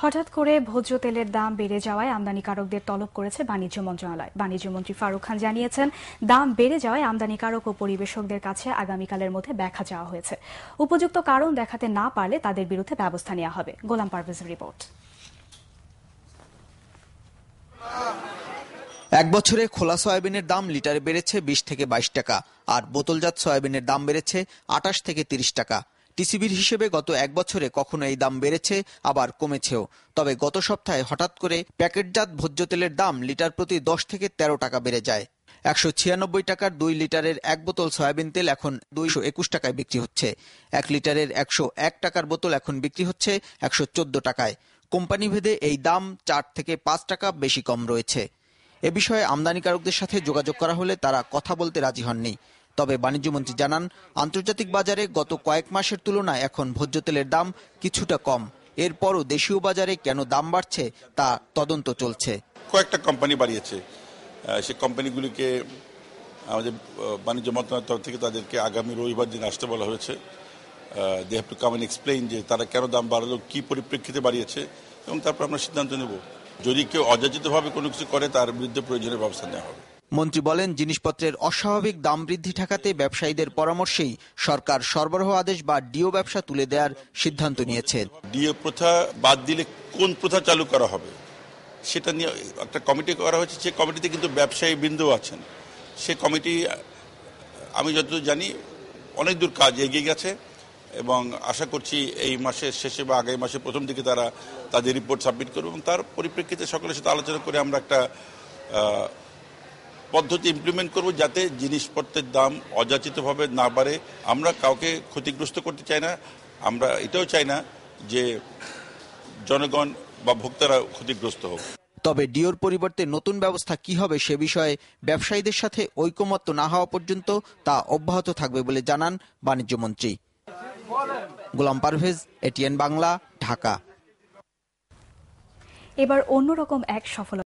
হঠাৎ করে ভোজ্য তেলের দাম বেড়ে যাওয়ায় আমদানিকারকদের তলব করেছে বাণিজ্য মন্ত্রণালয়। বাণিজ্যমন্ত্রী ফারুক খান জানিয়েছেন, দাম বেড়ে যাওয়ায় আমদানিকারক ও পরিবেশকদের কাছে আগামীকালের মধ্যে ব্যাখ্যা চাওয়া হয়েছে। উপযুক্ত কারণ দেখাতে না পারলে তাদের বিরুদ্ধে ব্যবস্থা নেওয়া হবে। গোলাম পারভেজের রিপোর্ট। এক বছরে খোলা সয়াবিনের দাম লিটারে বেড়েছে 20 থেকে 22 টাকা, আর বোতলজাত সয়াবিনের দাম বেড়েছে 28 থেকে 30 টাকা। টিসিবির হিসেবে গত এক বছরে কখনো এই দাম বেড়েছে, আবার কমেছেও। তবে গত সপ্তাহে হঠাৎ করে প্যাকেটজাত ভোজ্য তেলের দাম লিটার প্রতি 10 থেকে 13 টাকা বেড়ে যায়। 196 টাকার 2 লিটারের এক বোতল সয়াবিন তেল এখন 221 টাকায় বিক্রি হচ্ছে। 1 লিটারের 101 টাকার বোতল এখন বিক্রি হচ্ছে 114 টাকায়। কোম্পানি ভেদে এই দাম 4 থেকে 5 টাকা বেশি কম রয়েছে। এ বিষয়ে আমদানিকারকদের সাথে যোগাযোগ করা হলে তারা কথা বলতে রাজি হননি। তবে বাণিজ্যমন্ত্রী জানান, আন্তর্জাতিক বাজারে গত কয়েক মাসের তুলনায় এখন ভোজ্য তেলের দাম কিছুটা কম। এরপরও দেশীয় বাজারে কেন দাম বাড়ছে তা তদন্ত চলছে। কয়েকটা কোম্পানি বাড়িয়েছে, সেই কোম্পানিগুলিকে আমাদের বাণিজ্য মন্ত্রণালয়ের তরফ থেকে তাদেরকে আগামী রবিবার দিন আসতে বলা হয়েছে। They have to come and explain যে তারা কেন দাম বাড়ালো, কি পরিপ্রেক্ষিতে বাড়িয়েছে, এবং তারপর আমরা সিদ্ধান্ত নেব। যদি কেউ অযাচিতভাবে কোনো কিছু করে তার বিরুদ্ধে প্রয়োজনীয় ব্যবস্থা নেওয়া হবে। মন্ত্রী বলেন, জিনিসপত্রের অস্বাভাবিক দাম বৃদ্ধি ঠেকাতে ব্যবসায়ীদের পরামর্শেই সরকার সরবরাহ আদেশ বা ডিও ব্যবসা তুলে দেওয়ার সিদ্ধান্ত নিয়েছে। ডিও প্রথা বাদ দিলে কোন প্রথা চালু করা হবে সেটা নিয়ে একটা কমিটি করা হয়েছে। সেই কমিটিতে কিন্তু ব্যবসায়ী বৃন্দ আছেন। সে কমিটি, আমি যতদূর জানি, অনেক দূর কাজ এগিয়ে গেছে এবং আশা করছি এই মাসের শেষে বা আগামী মাসের প্রথম দিকে তারা তাদের রিপোর্ট সাবমিট করবে এবং তার পরিপ্রেক্ষিতে সকলের সাথে আলোচনা করে আমরা একটা পদ্ধতি ইমপ্লিমেন্ট করব যাতে জিনিসপত্রের দাম অযাচিতভাবে না বাড়ে। আমরা কাউকে ক্ষতিগ্রস্ত করতে চাই না, আমরা এটাও চাই না যে জনগণ বা ভোক্তারা ক্ষতিগ্রস্ত হোক। তবে ডিওর পরিবর্তে নতুন ব্যবস্থা কি হবে সে বিষয়ে ব্যবসায়ীদের সাথে ঐকমত্য না হওয়া পর্যন্ত তা অব্যাহত থাকবে বলে জানান বাণিজ্যমন্ত্রী। গোলাম পারভেজ, এটিএন বাংলা, ঢাকা। এবার অন্যরকম এক সফলতা।